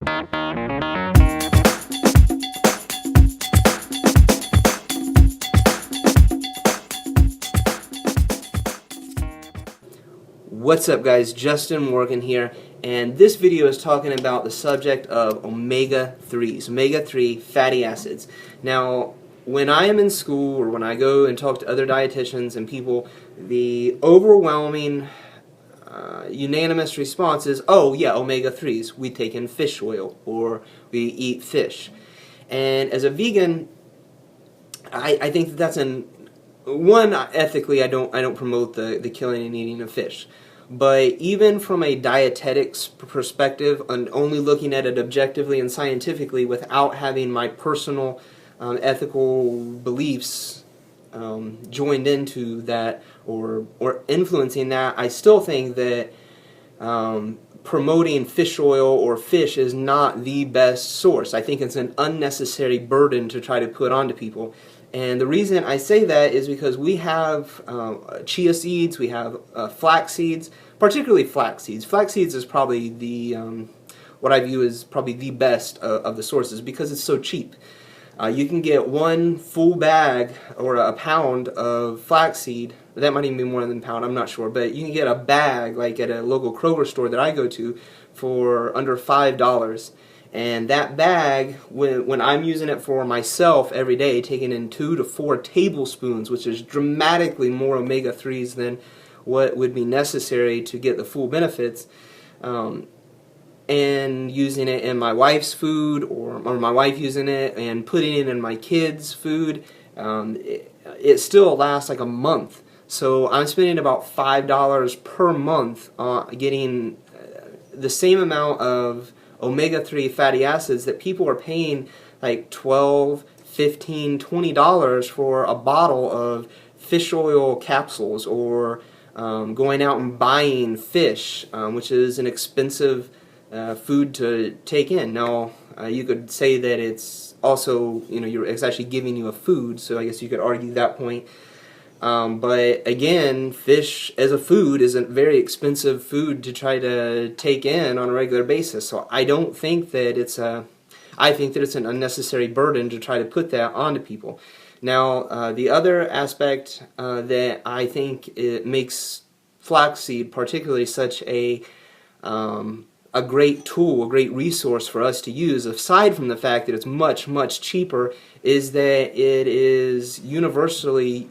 What's up guys, Justin Morgan here, and this video is talking about the subject of omega-3s, omega-3 fatty acids. Now, when I am in school or when I go and talk to other dietitians and people, the overwhelming unanimous response is, oh yeah, omega-3s, we take in fish oil or we eat fish. And as a vegan, I think that that's ethically I don't promote the killing and eating of fish. But even from a dietetics perspective, and only looking at it objectively and scientifically without having my personal ethical beliefs joined into that or influencing that, I still think that promoting fish oil or fish is not the best source. I think it's an unnecessary burden to try to put onto people. And the reason I say that is because we have chia seeds, we have flax seeds, particularly flax seeds. Flax seeds is probably the what I view as probably the best of the sources because it's so cheap. You can get one full bag or a pound of flaxseed. That might even be more than a pound, I'm not sure. But you can get a bag like at a local Kroger store that I go to for under $5. And that bag, when I'm using it for myself every day, taking in 2 to 4 tablespoons, which is dramatically more omega-3s than what would be necessary to get the full benefits, and using it in my wife's food or my wife using it and putting it in my kids' food, it still lasts like a month. So I'm spending about $5 per month getting the same amount of omega-3 fatty acids that people are paying like $12, $15, $20 for a bottle of fish oil capsules, or going out and buying fish, which is an expensive food to take in. Now, you could say that it's also, it's actually giving you a food, so I guess you could argue that point. But again, fish as a food is a very expensive food to try to take in on a regular basis. So I don't think that I think that it's an unnecessary burden to try to put that onto people. Now, the other aspect that I think it makes flaxseed particularly such a great tool, a great resource for us to use, aside from the fact that it's much, much cheaper, is that it is universally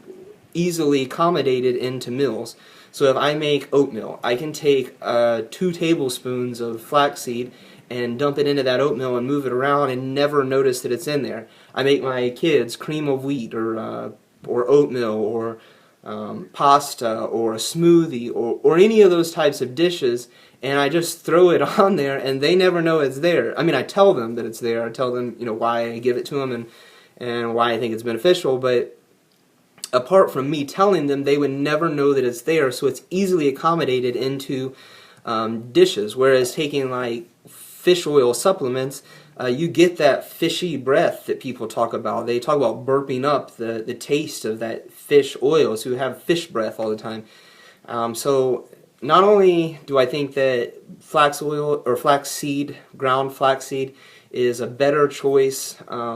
easily accommodated into meals. So if I make oatmeal, I can take 2 tablespoons of flaxseed and dump it into that oatmeal and move it around and never notice that it's in there. I make my kids cream of wheat or oatmeal or pasta or a smoothie or any of those types of dishes, and I just throw it on there and they never know it's there. I mean, I tell them that it's there. I tell them, why I give it to them and why I think it's beneficial, but apart from me telling them, they would never know that it's there, so it's easily accommodated into dishes. Whereas taking like fish oil supplements, you get that fishy breath that people talk about. They talk about burping up the taste of that fish oil, so you have fish breath all the time. So not only do I think that flax oil or flaxseed, ground flaxseed, is a better choice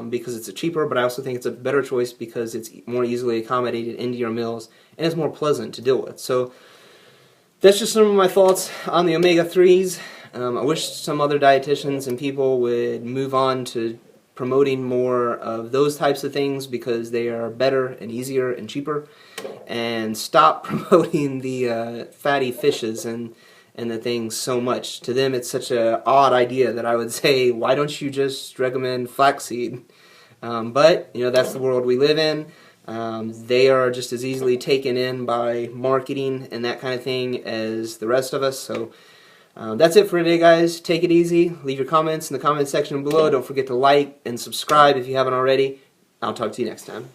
because it's cheaper, but I also think it's a better choice because it's more easily accommodated into your meals and it's more pleasant to deal with. So that's just some of my thoughts on the omega-3s. I wish some other dietitians and people would move on to promoting more of those types of things because they are better and easier and cheaper, and stop promoting the fatty fishes and the things so much. To them, it's such an odd idea that I would say, why don't you just recommend flaxseed? But, that's the world we live in. They are just as easily taken in by marketing and that kind of thing as the rest of us. So that's it for today, guys. Take it easy. Leave your comments in the comment section below. Don't forget to like and subscribe if you haven't already. I'll talk to you next time.